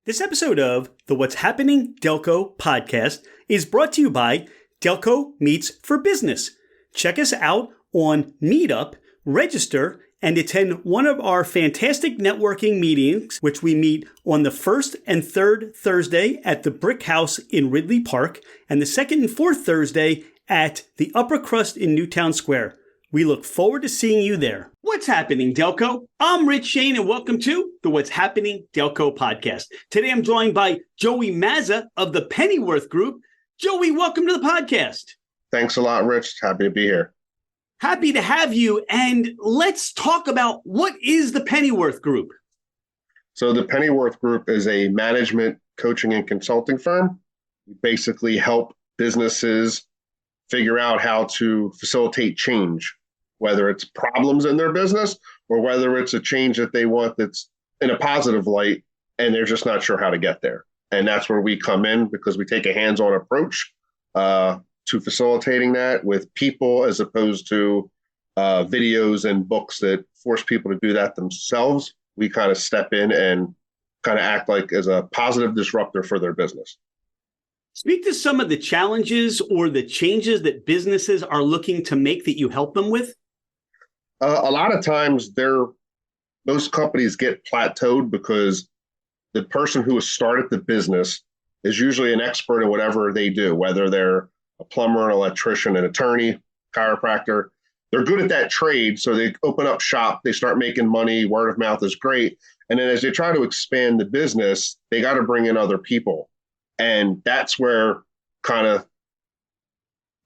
This episode of the What's Happening Delco podcast is brought to you by Delco Meets for Business. Check us out on Meetup, register, and attend one of our fantastic networking meetings, which we meet on the first and third Thursday at the Brick House in Ridley Park, and the second and fourth Thursday at the Upper Crust in Newtown Square. We look forward to seeing you there. What's happening, Delco? I'm Rich Shane, and welcome to the What's Happening Delco podcast. Today, I'm joined by Joey Mazza of the Pennyworth Group. Joey, welcome to the podcast. Thanks a lot, Rich. Happy to be here. Happy to have you, and let's talk about what is the Pennyworth Group. So the Pennyworth Group is a management, coaching, and consulting firm. We basically help businesses figure out how to facilitate change, whether it's problems in their business or whether it's a change that they want that's in a positive light and they're just not sure how to get there. And that's where we come in, because we take a hands-on approach to facilitating that with people, as opposed to videos and books that force people to do that themselves. We kind of step in and kind of act like as a positive disruptor for their business. Speak to some of the challenges or the changes that businesses are looking to make that you help them with. A lot of times most companies get plateaued because the person who has started the business is usually an expert in whatever they do, whether they're a plumber, an electrician, an attorney, chiropractor. They're good at that trade, so they open up shop, they start making money, word of mouth is great. And then as they try to expand the business, they got to bring in other people. And that's where kind of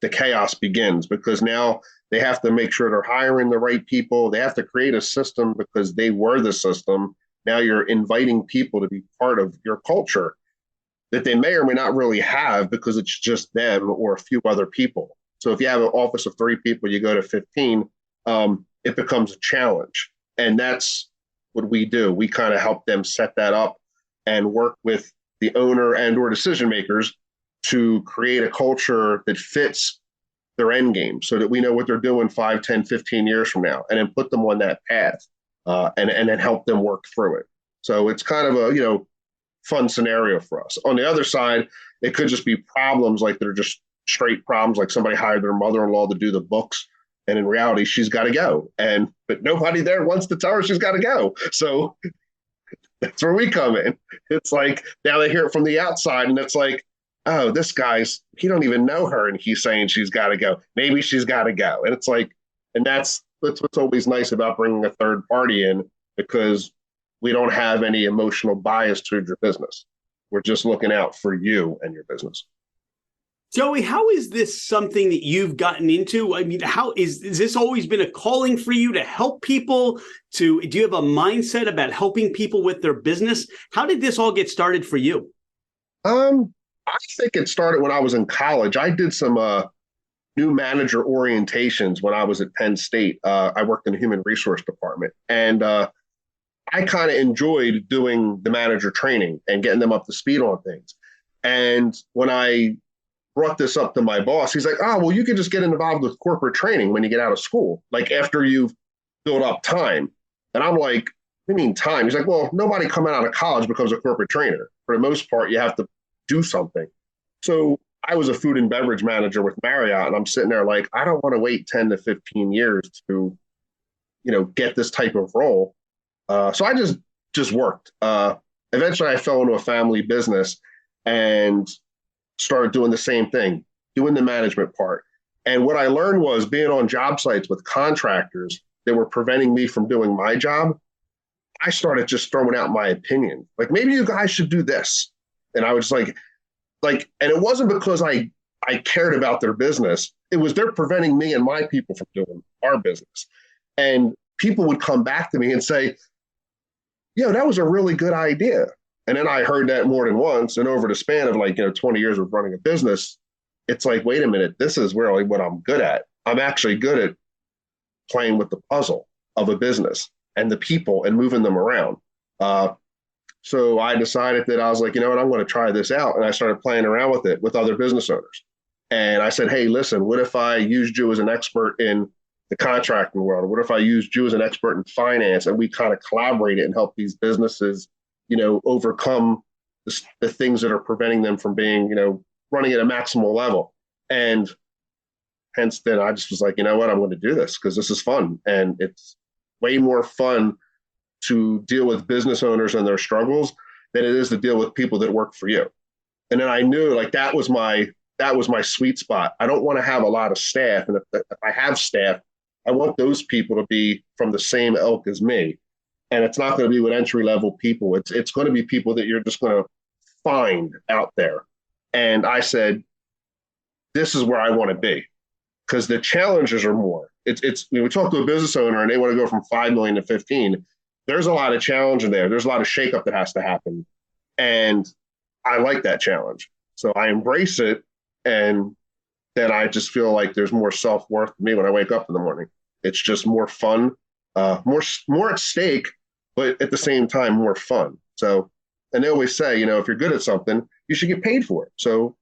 the chaos begins, because now they have to make sure they're hiring the right people. They have to create a system because they were the system. Now you're inviting people to be part of your culture that they may or may not really have because it's just them or a few other people. So if you have an office of 3 people, you go to 15, it becomes a challenge. And that's what we do. We kind of help them set that up and work with the owner and or decision makers to create a culture that fits their end game, so that we know what they're doing 5, 10, 15 years from now, and then put them on that path and then help them work through it. So it's kind of a, fun scenario for us. On the other side, it could just be problems like they're just straight problems, like somebody hired their mother-in-law to do the books, and in reality, she's got to go. But nobody there wants to tell her she's got to go. So that's where we come in. It's like, now they hear it from the outside, and it's like, oh, this guy's, he don't even know her, and he's saying she's got to go. Maybe she's got to go. And it's like, and that's what's always nice about bringing a third party in, because we don't have any emotional bias to your business. We're just looking out for you and your business. Joey, how is this something that you've gotten into? I mean, how is this always been a calling for you to help people? Do you have a mindset about helping people with their business? How did this all get started for you? I think it started when I was in college. I did some new manager orientations when I was at Penn State. I worked in the human resource department, and I kind of enjoyed doing the manager training and getting them up to speed on things. And when I brought this up to my boss, he's like, oh, well, you can just get involved with corporate training when you get out of school, like after you've built up time. And I'm like, what do you mean time? He's like, well, nobody coming out of college becomes a corporate trainer. For the most part, you have to do something. So I was a food and beverage manager with Marriott, and I'm sitting there like, I don't want to wait 10 to 15 years to, get this type of role. So I just worked. Eventually I fell into a family business and started doing the same thing, doing the management part. And what I learned was, being on job sites with contractors that were preventing me from doing my job, I started just throwing out my opinion. Like, maybe you guys should do this. And I was like, and it wasn't because I cared about their business. It was, they're preventing me and my people from doing our business. And people would come back to me and say, that was a really good idea. And then I heard that more than once. And over the span of 20 years of running a business, it's like, wait a minute, this is really what I'm good at. I'm actually good at playing with the puzzle of a business and the people and moving them around. So I decided that I was like, I'm going to try this out. And I started playing around with it with other business owners. And I said, hey, listen, what if I used you as an expert in the contracting world? Or what if I used you as an expert in finance, and we kind of collaborated and helped these businesses, overcome the things that are preventing them from being, running at a maximal level. And hence then I just was like, you know what, I'm going to do this because this is fun. And it's way more fun to deal with business owners and their struggles than it is to deal with people that work for you. And then I knew like that was my sweet spot. I don't want to have a lot of staff. And if I have staff, I want those people to be from the same ilk as me. And it's not going to be with entry level people. It's going to be people that you're just going to find out there. And I said, this is where I want to be because the challenges are more. It's we talk to a business owner and they want to go from 5 million to 15. There's a lot of challenge in there. There's a lot of shakeup that has to happen. And I like that challenge. So I embrace it. And then I just feel like there's more self-worth to me when I wake up in the morning. It's just more fun, more at stake, but at the same time, more fun. So, and they always say, if you're good at something, you should get paid for it. So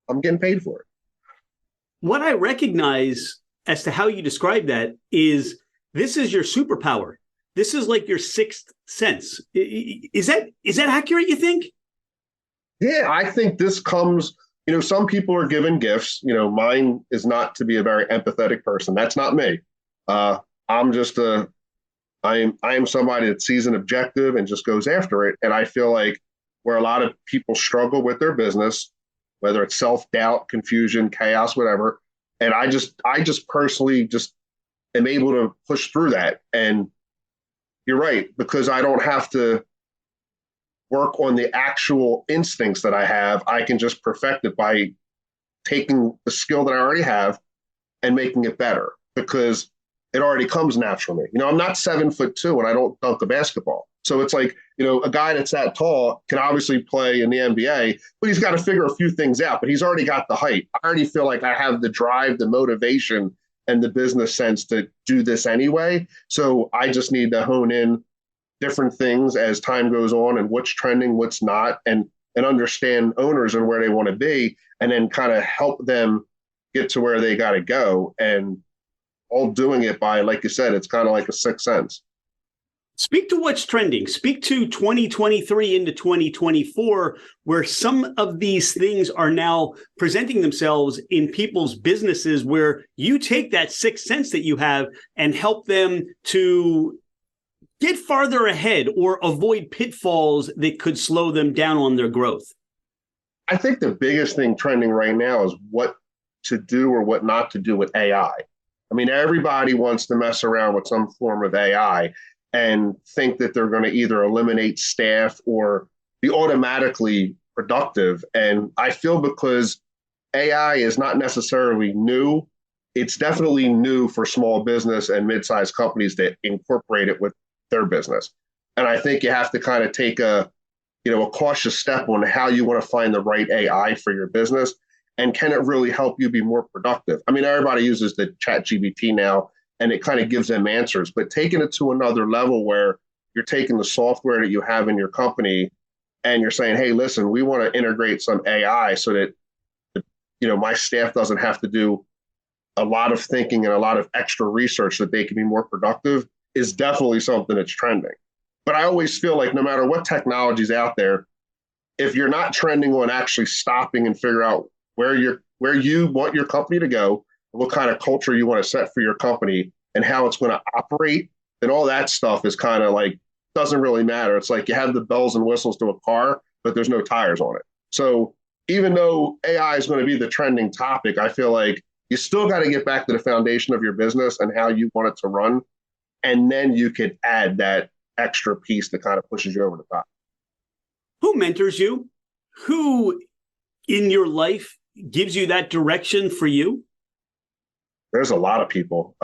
I'm getting paid for it. What I recognize as to how you describe that is this is your superpower. This is like your sixth sense. Is that accurate, you think? Yeah, I think this comes, some people are given gifts. Mine is not to be a very empathetic person. That's not me. I'm just I am somebody that sees an objective and just goes after it. And I feel like where a lot of people struggle with their business, whether it's self-doubt, confusion, chaos, whatever. And I just personally just am able to push through that. And you're right, because I don't have to work on the actual instincts that I have. I can just perfect it by taking the skill that I already have and making it better because it already comes naturally. I'm not 7'2" and I don't dunk a basketball. So it's like, a guy that's that tall can obviously play in the NBA, but he's got to figure a few things out, but he's already got the height. I already feel like I have the drive, the motivation, and the business sense to do this anyway. So I just need to hone in different things as time goes on and what's trending, what's not, and understand owners and where they want to be, and then kind of help them get to where they got to go. And all doing it by, like you said, it's kind of like a sixth sense. Speak to what's trending. Speak to 2023 into 2024, where some of these things are now presenting themselves in people's businesses, where you take that sixth sense that you have and help them to get farther ahead or avoid pitfalls that could slow them down on their growth. I think the biggest thing trending right now is what to do or what not to do with AI. I mean, everybody wants to mess around with some form of AI and think that they're going to either eliminate staff or be automatically productive. And I feel because AI is not necessarily new, it's definitely new for small business and mid-sized companies that incorporate it with their business. And I think you have to kind of take a cautious step on how you want to find the right AI for your business. And can it really help you be more productive? I mean, everybody uses the ChatGPT now, and it kind of gives them answers, but taking it to another level where you're taking the software that you have in your company and you're saying, hey, listen, we want to integrate some AI so that, my staff doesn't have to do a lot of thinking and a lot of extra research that they can be more productive is definitely something that's trending. But I always feel like no matter what technology is out there, if you're not trending on actually stopping and figure out where you want your company to go, what kind of culture you want to set for your company and how it's going to operate, then all that stuff is kind of like, doesn't really matter. It's like you have the bells and whistles to a car, but there's no tires on it. So even though AI is going to be the trending topic, I feel like you still got to get back to the foundation of your business and how you want it to run. And then you could add that extra piece that kind of pushes you over the top. Who mentors you? Who in your life gives you that direction for you? There's a lot of people.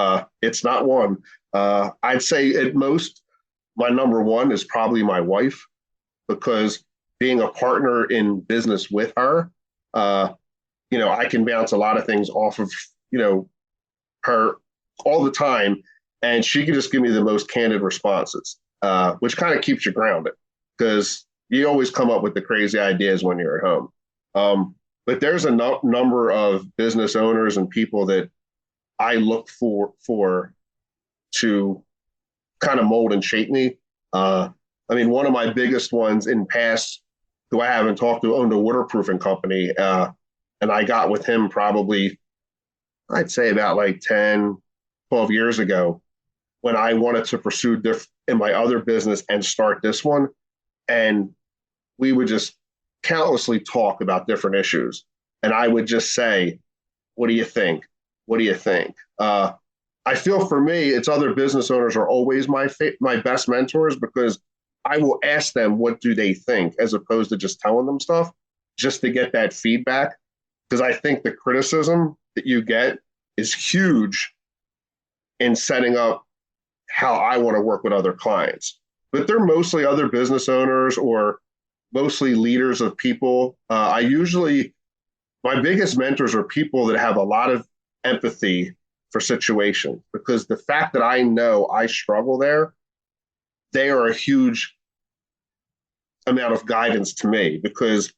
It's not one. I'd say at most, my number one is probably my wife, because being a partner in business with her, I can bounce a lot of things off of, her all the time. And she can just give me the most candid responses, which kind of keeps you grounded because you always come up with the crazy ideas when you're at home. But there's a number of business owners and people that I look for to kind of mold and shape me. One of my biggest ones in past who I haven't talked to, owned a waterproofing company. And I got with him probably, I'd say about like 10, 12 years ago when I wanted to pursue in my other business and start this one. And we would just countlessly talk about different issues. And I would just say, what do you think? What do you think? I feel for me, it's other business owners are always my best mentors because I will ask them what do they think as opposed to just telling them stuff just to get that feedback. Because I think the criticism that you get is huge in setting up how I want to work with other clients. But they're mostly other business owners or mostly leaders of people. My biggest mentors are people that have a lot of empathy for situations because the fact that I know I struggle there, they are a huge amount of guidance to me because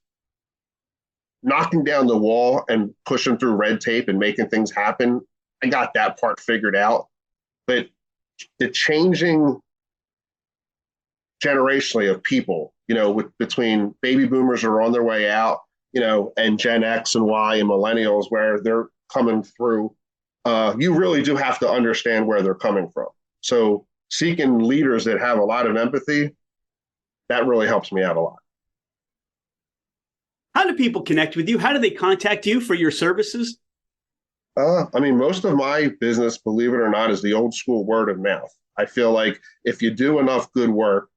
knocking down the wall and pushing through red tape and making things happen, I got that part figured out. But the changing generationally of people, between baby boomers are on their way out, and Gen X and Y and millennials where they're coming through, you really do have to understand where they're coming from. So seeking leaders that have a lot of empathy, that really helps me out a lot. How do people connect with you? How do they contact you for your services? Most of my business, believe it or not, is the old school word of mouth. I feel like if you do enough good work,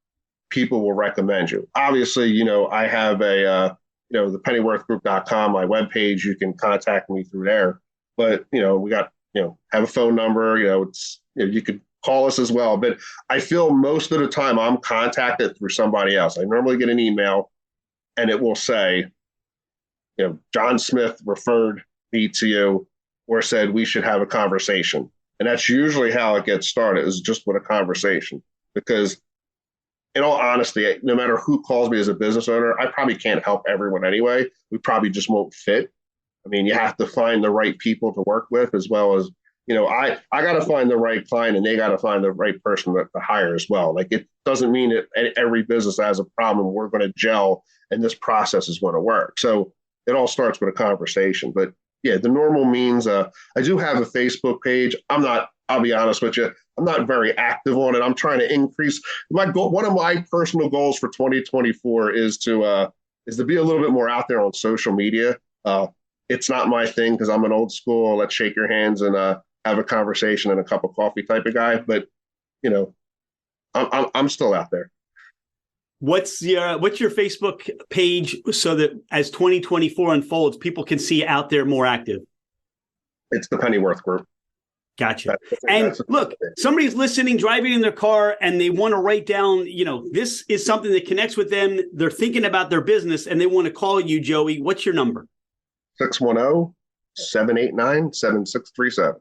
people will recommend you. Obviously, I have the Pennyworth my webpage. You can contact me through there. But, we got, have a phone number, you could call us as well. But I feel most of the time I'm contacted through somebody else. I normally get an email and it will say, John Smith referred me to you or said we should have a conversation. And that's usually how it gets started, is just with a conversation. Because in all honesty, no matter who calls me as a business owner, I probably can't help everyone anyway. We probably just won't fit. You have to find the right people to work with as well as, I got to find the right client and they got to find the right person to hire as well. Like, it doesn't mean that every business has a problem. We're going to gel and this process is going to work. So it all starts with a conversation. But yeah, the normal means, I do have a Facebook page. I'll be honest with you, I'm not very active on it. I'm trying to increase my goal. One of my personal goals for 2024 is to be a little bit more out there on social media. It's not my thing because I'm an old school, let's shake your hands and have a conversation and a cup of coffee type of guy. But, I'm still out there. What's your Facebook page so that as 2024 unfolds, people can see out there more active? It's the Pennyworth Group. Gotcha. And look, somebody's listening, driving in their car, and they want to write down, this is something that connects with them. They're thinking about their business and they want to call you, Joey. What's your number? 610-789-7637.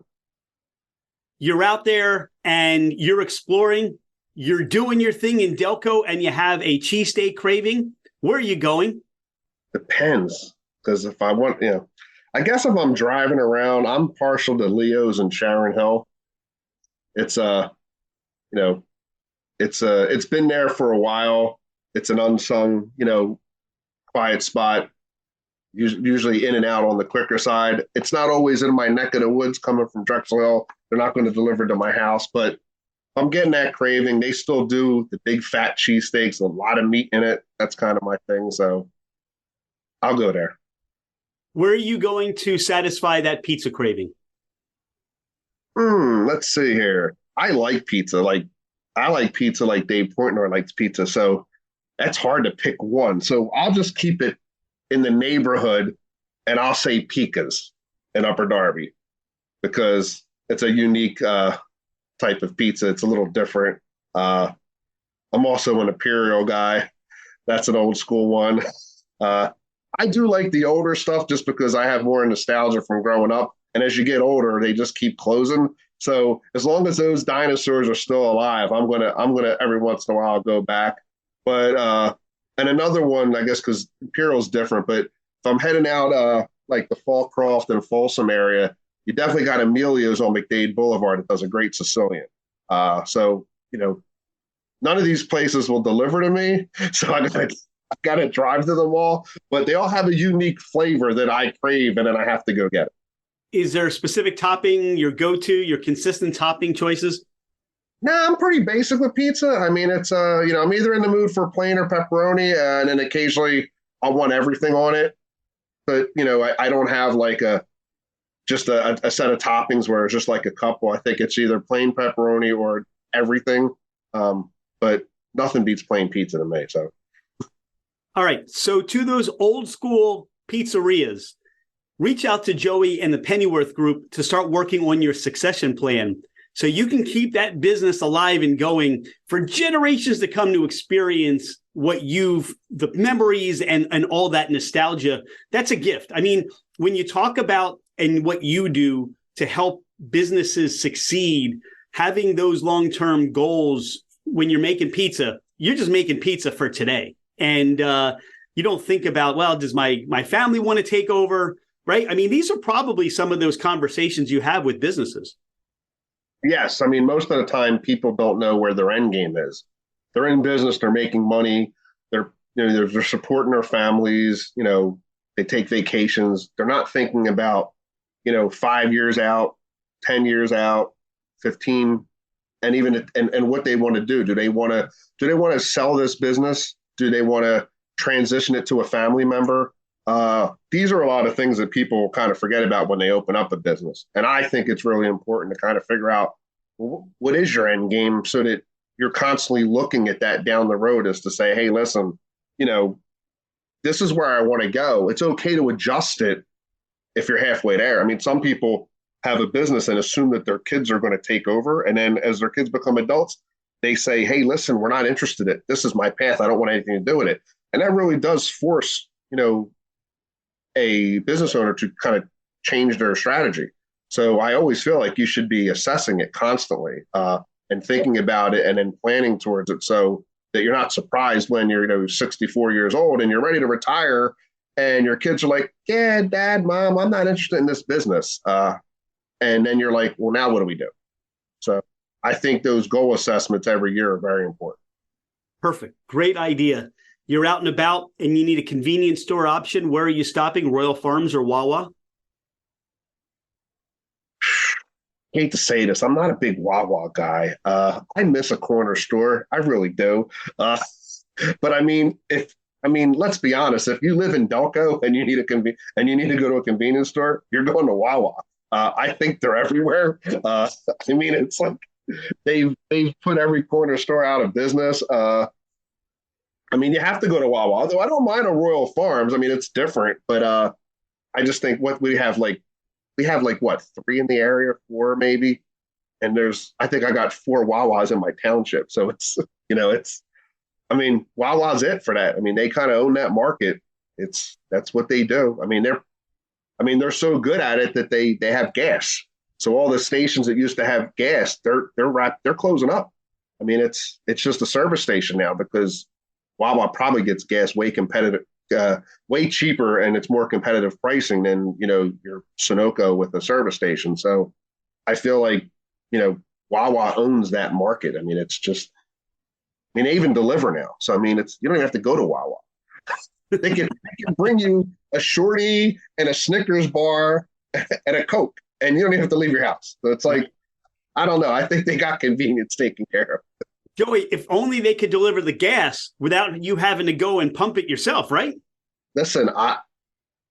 You're out there and you're exploring. You're doing your thing in Delco and you have a cheesesteak craving. Where are you going? Depends. Because if I want, I guess if I'm driving around, I'm partial to Leo's and Sharon Hill. It's it's been there for a while. It's an unsung, quiet spot, usually in and out on the quicker side. It's not always in my neck of the woods coming from Drexel Hill. They're not going to deliver to my house, but I'm getting that craving. They still do the big fat cheesesteaks, a lot of meat in it. That's kind of my thing. So I'll go there. Where are you going to satisfy that pizza craving? Let's see here. I like pizza. I like pizza like Dave Portnoy likes pizza. So that's hard to pick one. So I'll just keep it in the neighborhood and I'll say Pika's in Upper Darby because it's a unique type of pizza. It's a little different. I'm also an Imperial guy. That's an old school one. I do like the older stuff just because I have more nostalgia from growing up. And as you get older, they just keep closing. So as long as those dinosaurs are still alive, I'm gonna every once in a while go back. But and another one, I guess, because Imperial's different. But if I'm heading out like the Fallcroft and Folsom area, you definitely got Emilio's on McDade Boulevard that does a great Sicilian. So none of these places will deliver to me. So I've got to drive to them all, but they all have a unique flavor that I crave, and then I have to go get it. Is there a specific topping, your go-to, your consistent topping choices? Nah, I'm pretty basic with pizza. I mean, it's I'm either in the mood for plain or pepperoni, and then occasionally I want everything on it. But I don't have like a set of toppings where it's just like a couple. I think it's either plain pepperoni or everything. But nothing beats plain pizza to me. So, all right. So to those old school pizzerias, reach out to Joey and the Pennyworth Group to start working on your succession plan so you can keep that business alive and going for generations to come to experience the memories and all that nostalgia. That's a gift. I mean, when you talk about and what you do to help businesses succeed, having those long-term goals when you're making pizza, you're just making pizza for today. And you don't think about, well, does my family want to take over? Right? I mean, these are probably some of those conversations you have with businesses. Yes. I mean, most of the time people don't know where their end game is. They're in business, they're making money, they're supporting their families, they take vacations. They're not thinking about, 5 years out, 10 years out, 15, and even and what they want to do. Do they want to sell this business? Do they want to transition it to a family member? These are a lot of things that people kind of forget about when they open up a business. And I think it's really important to kind of figure out what is your end game so that you're constantly looking at that down the road as to say, hey, listen, this is where I want to go. It's okay to adjust it if you're halfway there. I mean, some people have a business and assume that their kids are going to take over. And then as their kids become adults, they say, hey, listen, we're not interested in it. This is my path. I don't want anything to do with it. And that really does force, a business owner to kind of change their strategy. So I always feel like you should be assessing it constantly and thinking about it and then planning towards it so that you're not surprised when you're 64 years old and you're ready to retire and your kids are like, yeah, Dad, Mom, I'm not interested in this business. And then you're like, well, now what do we do? So I think those goal assessments every year are very important. Perfect. Great idea. You're out and about and you need a convenience store option. Where are you stopping? Royal Farms or Wawa? I hate to say this. I'm not a big Wawa guy. I miss a corner store. I really do. But I mean, let's be honest. If you live in Delco and you need to go to a convenience store, you're going to Wawa. I think they're everywhere. It's like they've put every corner store out of business. You have to go to Wawa, although I don't mind a Royal Farms. I mean, it's different, but I just think what we have what, 3 in the area, 4 maybe, and I think I got 4 Wawas in my township. So it's Wawa's it for that. I mean, they kind of own that market. That's what they do. They're so good at it that they have gas. So all the stations that used to have gas, they're closing up. I mean, it's just a service station now because Wawa probably gets gas way cheaper, and it's more competitive pricing than your Sunoco with a service station. So I feel like Wawa owns that market. I mean, they even deliver now. So you don't even have to go to Wawa. They can bring you a shorty and a Snickers bar and a Coke, and you don't even have to leave your house. So it's like, I don't know. I think they got convenience taken care of. Joey, if only they could deliver the gas without you having to go and pump it yourself, right? Listen,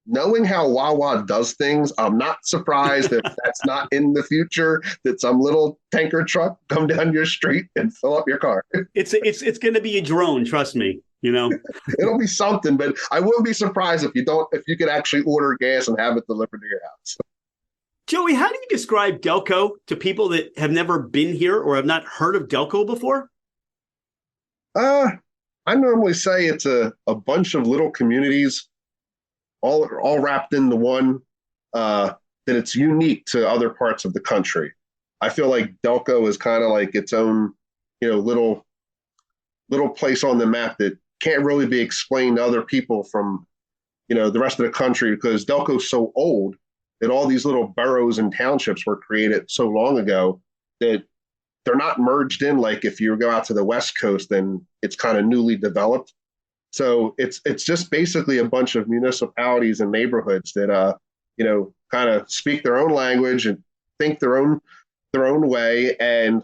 knowing how Wawa does things, I'm not surprised if that's not in the future, that some little tanker truck come down your street and fill up your car. It's going to be a drone, trust me. It'll be something, but I wouldn't be surprised if you could actually order gas and have it delivered to your house. Joey, how do you describe Delco to people that have never been here or have not heard of Delco before? I normally say it's a bunch of little communities all wrapped into one, that it's unique to other parts of the country. I feel like Delco is kind of like its own, little place on the map that can't really be explained to other people from, the rest of the country, because Delco's so old that all these little boroughs and townships were created so long ago that they're not merged in. Like if you go out to the West Coast, then it's kind of newly developed. So it's just basically a bunch of municipalities and neighborhoods that kind of speak their own language and think their own way, and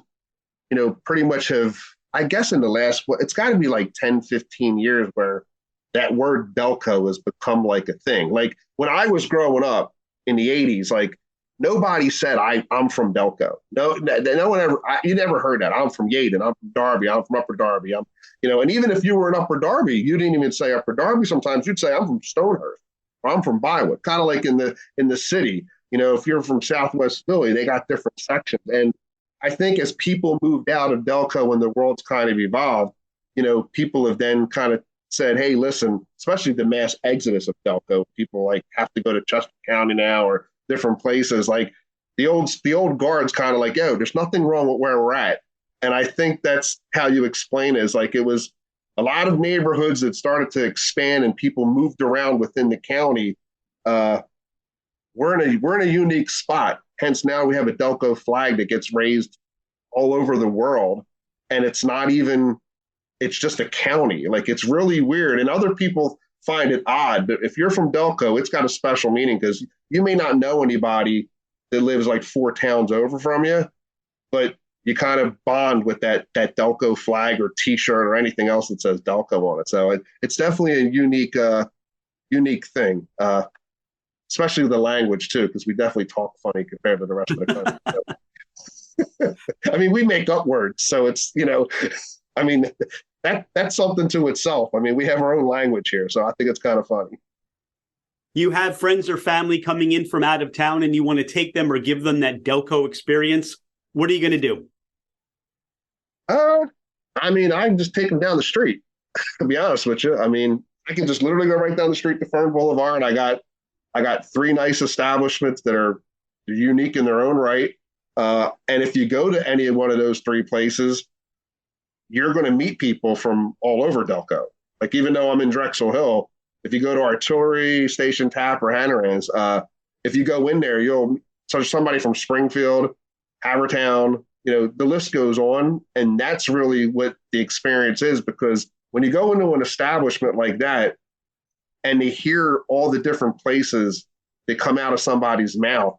pretty much have, I guess, in the last, it's got to be like 10, 15 years where that word Delco has become like a thing. Like when I was growing up in the 80s, like nobody said I'm from Delco. No one ever, you never heard that. I'm from Yaden, I'm from Darby, I'm from Upper Darby. And even if you were in Upper Darby, you didn't even say Upper Darby. Sometimes you'd say I'm from Stonehurst or I'm from Bywood, kind of like in the city. If you're from Southwest Philly, they got different sections. And I think as people moved out of Delco and the world's kind of evolved, people have then kind of said, hey, listen, especially the mass exodus of Delco, people like have to go to Chester County now or different places. Like the old guard's kind of like, yo, there's nothing wrong with where we're at. And I think that's how you explain it, is like it was a lot of neighborhoods that started to expand and people moved around within the county. We're in a unique spot. Hence now we have a Delco flag that gets raised all over the world. And it's just a county. Like it's really weird. And other people find it odd. But if you're from Delco, it's got a special meaning because you may not know anybody that lives like 4 towns over from you, but you kind of bond with that Delco flag or T-shirt or anything else that says Delco on it. So it's definitely a unique thing, especially with the language too, because we definitely talk funny compared to the rest of the country. So. I mean, we make up words, so it's I mean that's something to itself. I mean, we have our own language here, so I think it's kind of funny. You have friends or family coming in from out of town and you want to take them or give them that Delco experience. What are you going to do? I mean, I can just take them down the street, to be honest with you. I mean, I can just literally go right down the street to Fern Boulevard. I got 3 nice establishments that are unique in their own right. And if you go to any one of those 3 places, you're going to meet people from all over Delco. Like even though I'm in Drexel Hill, if you go to Artillery, Station Tap, or Hannaran's, if you go in there, so somebody from Springfield, Havertown, the list goes on. And that's really what the experience is, because when you go into an establishment like that and they hear all the different places that come out of somebody's mouth,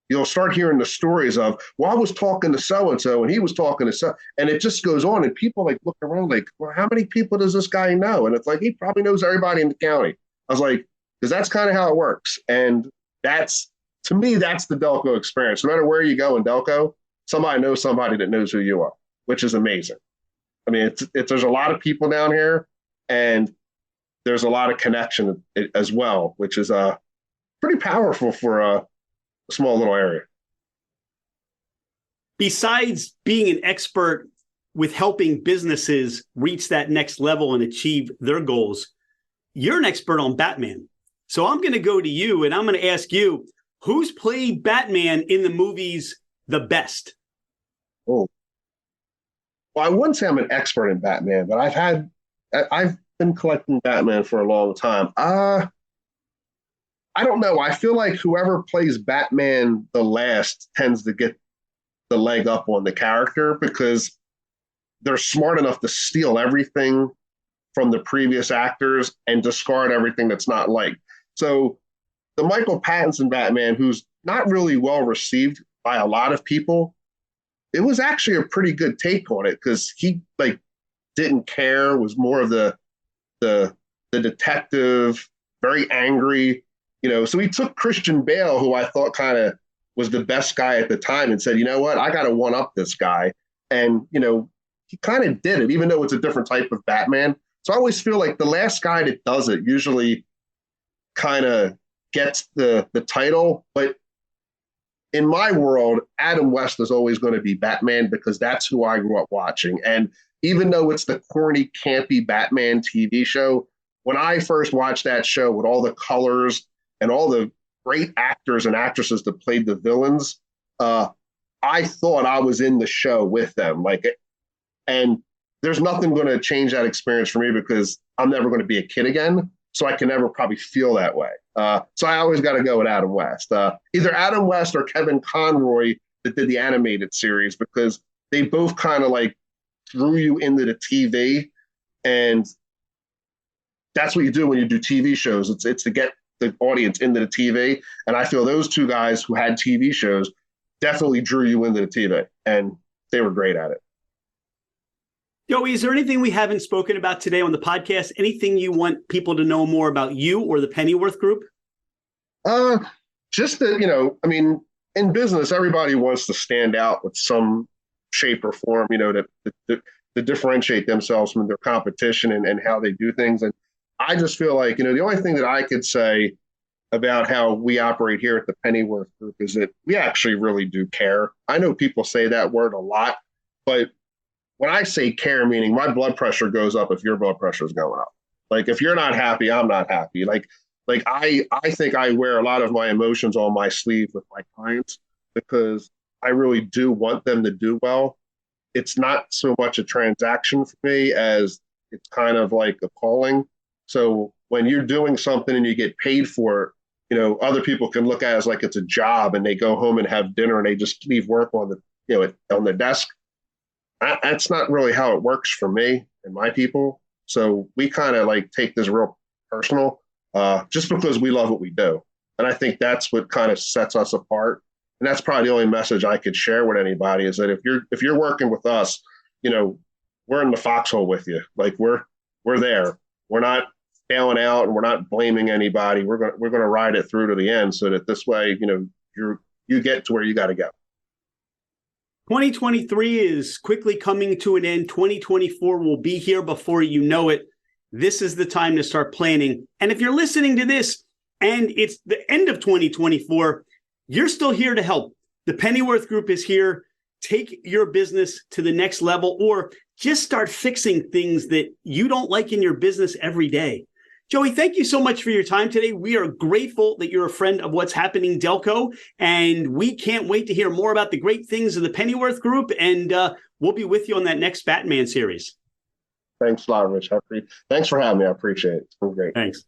you'll start hearing the stories of, well, I was talking to so-and-so and he was talking to so, and it just goes on. And people like look around like, well, how many people does this guy know? And it's like, he probably knows everybody in the county. I was like, because that's kind of how it works. And to me, that's the Delco experience. No matter where you go in Delco, somebody knows somebody that knows who you are, which is amazing. I mean, there's a lot of people down here and there's a lot of connection as well, which is pretty powerful for a small little area. Besides being an expert with helping businesses reach that next level and achieve their goals, you're an expert on Batman. So I'm going to go to you and I'm going to ask you, who's played Batman in the movies the best? Oh, well, I wouldn't say I'm an expert in Batman, but I've been collecting Batman for a long time. I don't know. I feel like whoever plays Batman the last tends to get the leg up on the character because they're smart enough to steal everything from the previous actors and discard everything that's not liked. So the Michael Pattinson Batman, who's not really well received by a lot of people, it was actually a pretty good take on it because he didn't care, was more of the detective, very angry. So he took Christian Bale, who I thought kind of was the best guy at the time, and said, you know what, I got to one up this guy. And, he kind of did it, even though it's a different type of Batman. So I always feel like the last guy that does it usually kind of gets the title. But in my world, Adam West is always going to be Batman because that's who I grew up watching. And even though it's the corny, campy Batman TV show, when I first watched that show with all the colors and all the great actors and actresses that played the villains, I thought I was in the show with them. And there's nothing going to change that experience for me because I'm never going to be a kid again. So I can never probably feel that way. So I always got to go with Adam West. Either Adam West or Kevin Conroy that did the animated series, because they both kind of drew you into the TV. And that's what you do when you do TV shows. It's to get the audience into the TV. And I feel those two guys who had TV shows definitely drew you into the TV, and they were great at it. Joey, is there anything we haven't spoken about today on the podcast? Anything you want people to know more about you or the Pennyworth Group? Just that, I mean, in business, everybody wants to stand out with some shape or form, to differentiate themselves from their competition and how they do things. And I just feel like, the only thing that I could say about how we operate here at the Pennyworth Group is that we actually really do care. I know people say that word a lot, but when I say care, meaning my blood pressure goes up if your blood pressure is going up. Like, if you're not happy, I'm not happy. Like I think I wear a lot of my emotions on my sleeve with my clients because I really do want them to do well. It's not so much a transaction for me as it's kind of like a calling. So when you're doing something and you get paid for it, other people can look at it as like it's a job, and they go home and have dinner and they just leave work on the desk. That's not really how it works for me and my people. So we kind of like take this real personal, just because we love what we do. And I think that's what kind of sets us apart. And that's probably the only message I could share with anybody is that if you're working with us, we're in the foxhole with you. Like we're there. We're not bailing out, and we're not blaming anybody. We're going to ride it through to the end so that this way, you get to where you got to go. 2023 is quickly coming to an end. 2024 will be here before you know it. This is the time to start planning. And if you're listening to this and it's the end of 2024, you're still here to help. The Pennyworth Group is here. Take your business to the next level, or just start fixing things that you don't like in your business every day. Joey, thank you so much for your time today. We are grateful that you're a friend of What's Happening Delco, and we can't wait to hear more about the great things of the Pennyworth Group, and we'll be with you on that next Batman series. Thanks a lot, Rich. Thanks for having me. I appreciate it. It's been great. Thanks.